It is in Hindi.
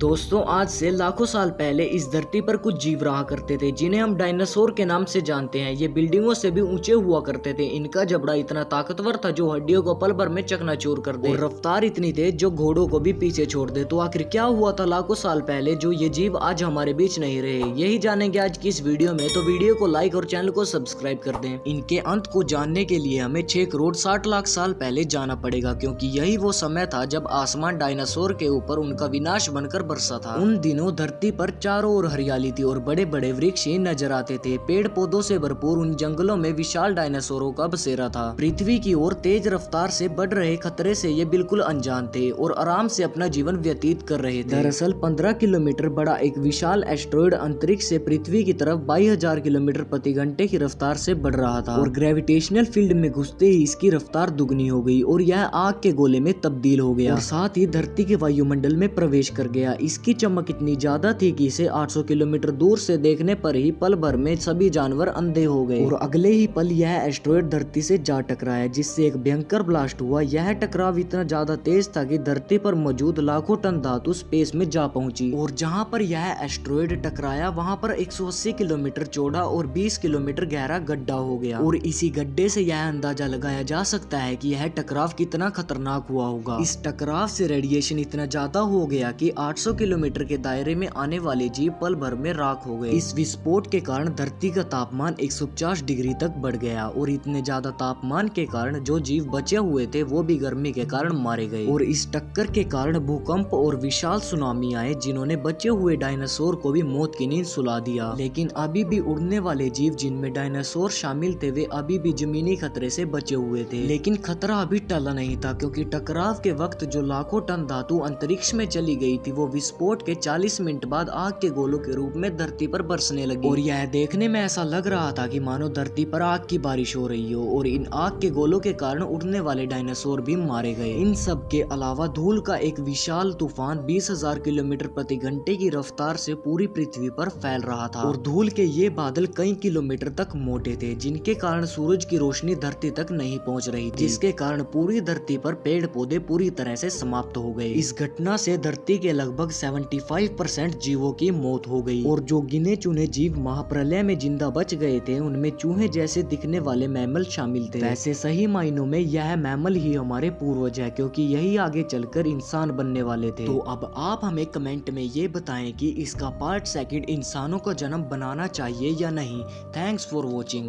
दोस्तों, आज से लाखों साल पहले इस धरती पर कुछ जीव रहा करते थे जिन्हें हम डायनासोर के नाम से जानते हैं। ये बिल्डिंगों से भी ऊंचे हुआ करते थे। इनका जबड़ा इतना ताकतवर था जो हड्डियों को पल भर में चकनाचूर कर दे, और रफ्तार इतनी तेज जो घोड़ों को भी पीछे छोड़ दे। तो आखिर क्या हुआ था लाखों साल पहले जो ये जीव आज हमारे बीच नहीं रहे, यही जानेंगे आज की इस वीडियो में। तो वीडियो को लाइक और चैनल को सब्सक्राइब कर दें। इनके अंत को जानने के लिए हमें 6 करोड़ 60 लाख साल पहले जाना पड़ेगा, क्योंकि यही वो समय था जब आसमान डायनासोर के ऊपर उनका विनाश बनकर बरसा था। उन दिनों धरती पर चारों ओर हरियाली थी और बड़े बड़े वृक्ष नजर आते थे। पेड़ पौधों से भरपूर उन जंगलों में विशाल डायनासोरों का बसेरा था। पृथ्वी की ओर तेज रफ्तार से बढ़ रहे खतरे से ये बिल्कुल अनजान थे और आराम से अपना जीवन व्यतीत कर रहे थे। दरअसल 15 किलोमीटर बड़ा एक विशाल एस्टेरॉयड अंतरिक्ष से पृथ्वी की तरफ 22,000 किलोमीटर प्रति घंटे की रफ्तार से बढ़ रहा था, और ग्रेविटेशनल फील्ड में घुसते ही इसकी रफ्तार दुगनी हो गई और यह आग के गोले में तब्दील हो गया और साथ ही धरती के वायुमंडल में प्रवेश कर गया। इसकी चमक इतनी ज्यादा थी कि इसे 800 किलोमीटर दूर से देखने पर ही पल भर में सभी जानवर अंधे हो गए, और अगले ही पल यह एस्टेरॉयड धरती से जा टकराया, जिससे एक भयंकर ब्लास्ट हुआ। यह टकराव इतना ज्यादा तेज था कि धरती पर मौजूद लाखों टन धातु स्पेस में जा पहुंची, और जहां पर यह एस्टेरॉयड टकराया वहां पर 180 किलोमीटर चौड़ा और 20 किलोमीटर गहरा गड्ढा हो गया। और इसी गड्ढे से यह अंदाजा लगाया जा सकता है कि यह टकराव कितना खतरनाक हुआ होगा। इस टकराव से रेडिएशन इतना ज्यादा हो गया कि 800 किलोमीटर के दायरे में आने वाले जीव पल भर में राख हो गए। इस विस्फोट के कारण धरती का तापमान 150 डिग्री तक बढ़ गया, और इतने ज्यादा तापमान के कारण जो जीव बचे हुए थे वो भी गर्मी के कारण मारे गए। और इस टक्कर के कारण भूकंप और विशाल सुनामी आए, जिन्होंने बचे हुए डायनासोर को भी मौत की नींद सुला दिया। लेकिन अभी भी उड़ने वाले जीव जिनमें डायनासोर शामिल थे वे अभी भी जमीनी खतरे से बचे हुए थे। लेकिन खतरा अभी टला नहीं था, क्योंकि टकराव के वक्त जो लाखों टन धातु अंतरिक्ष में चली गई थी वो विस्फोट के 40 मिनट बाद आग के गोलों के रूप में धरती पर बरसने लगी। और यह देखने में ऐसा लग रहा था कि मानो धरती पर आग की बारिश हो रही हो, और इन आग के गोलों के कारण उड़ने वाले डायनासोर भी मारे गए। इन सब के अलावा धूल का एक विशाल तूफान 20,000 किलोमीटर प्रति घंटे की रफ्तार से पूरी पृथ्वी पर फैल रहा था, और धूल के ये बादल कई किलोमीटर तक मोटे थे, जिनके कारण सूरज की रोशनी धरती तक नहीं पहुंच रही थी, जिसके कारण पूरी धरती पर पेड़ पौधे पूरी तरह से समाप्त हो गए। इस घटना से धरती के लगभग 75% जीवों की मौत हो गई, और जो गिने चुने जीव महाप्रलय में जिंदा बच गए थे उनमें चूहे जैसे दिखने वाले मैमल शामिल थे। वैसे सही मायनों में यह मैमल ही हमारे पूर्वज है, क्योंकि यही आगे चलकर इंसान बनने वाले थे। तो अब आप हमें कमेंट में ये बताएं कि इसका पार्ट सेकंड इंसानों का जन्म बनाना चाहिए या नहीं। Thanks for watching.